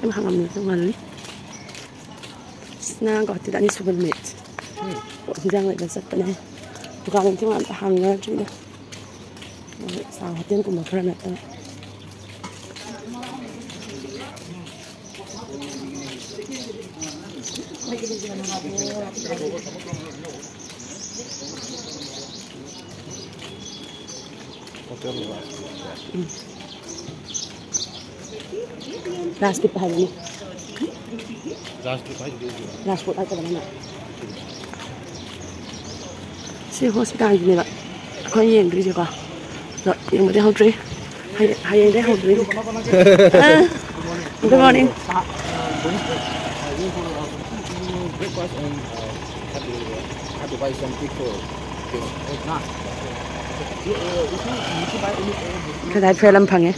em hàng ngầm trong ngần đi na gọi thì đã đi super mệt bọn giang lại là rất này còn mình thêm bạn hàng ra chứ đâu sao tiên của một phần này Rasput hari ini. Rasput aja mana? Si hospital ini lah. Kau yang dulu juga. Yang mana hotel? Hai yang dah hotel. Good morning. Breakfast and have to buy some before. Cái này phải làm phẳng ấy.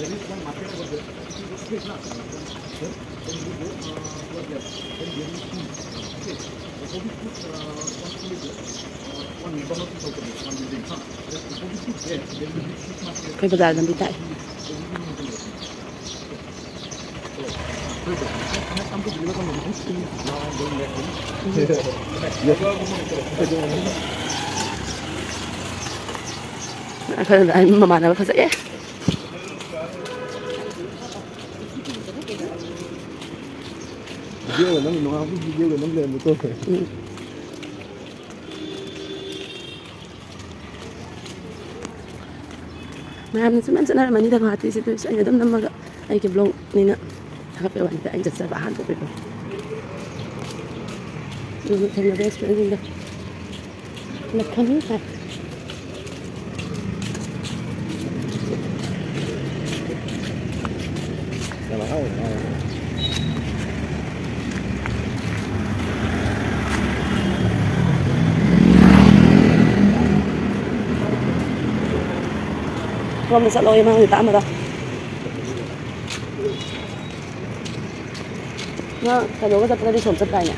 Cái bây giờ làm gì tại? Anh mà nó phải dễ. Video là nó mình nói video là nó lên một tôi. Mà mình sẽ nói là mình đi theo hạt thì sẽ tôi sẽ nhớ đâm mà anh kịp lông nên ạ. Các bạn thì anh sẽ bán cho bạn. Rồi thành là restaurant gì đâu. Là không phải. Không mình sẽ lôi mang người ta mà đâu. Nó cái đó có đi trồng rất này nhỉ.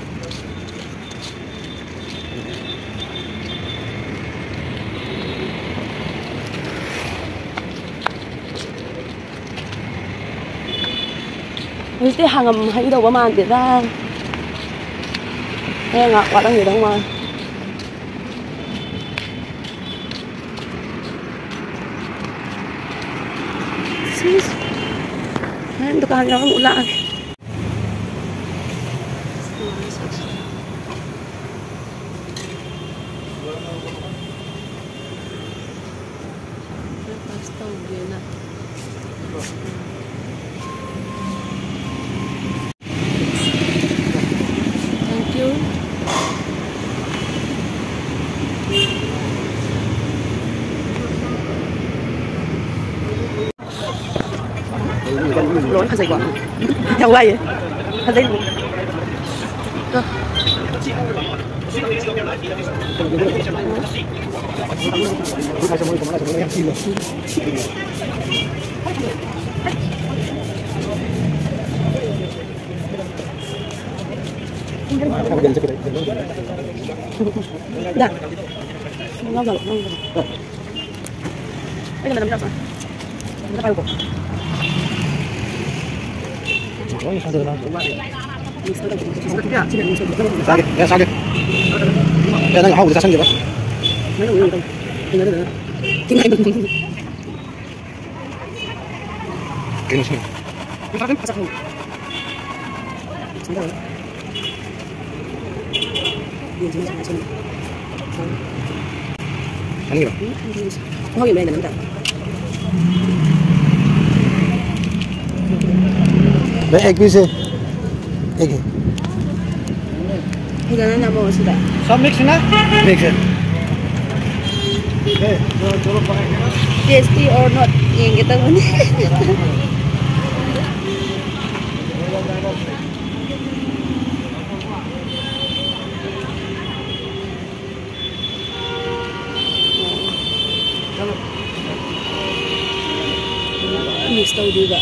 Cái hàng ngầm hay đâu có màn tiền ra. Nghe ngọt quá đang người đâu mà. Itu kan orang ulang. Thank you. Lỗi khăn dày quá. Theo quay vậy. Khăn dày luôn. Cơ. Dah. Ngon rồi, ngon rồi. Đây là mình làm sao? Kita pakai kok. Oh, ini satu lagi. Sakit, ya sakit. Ya, nggak mau ditasan gitu. Kini sini. Kita kan pasak dulu. Ini gimana? Oh, gimana nanti? Đấy, egg piece. Egg. Bây giờ nó nằm ở đây. सब mix ना? Mix है. Tasty or not? Yang kita punya. Mix tahu juga.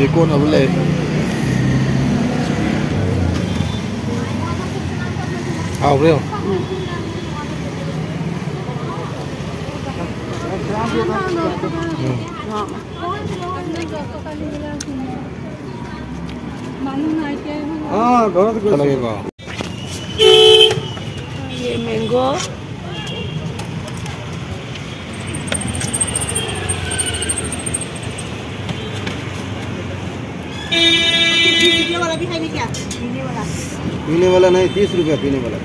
Mango nggak boleh. Oh, real. हाँ, दोनों तो कुछ लगेगा। ये मैंगो वाला भी है क्या? पीने वाला नहीं, 30 रुपया पीने वाला।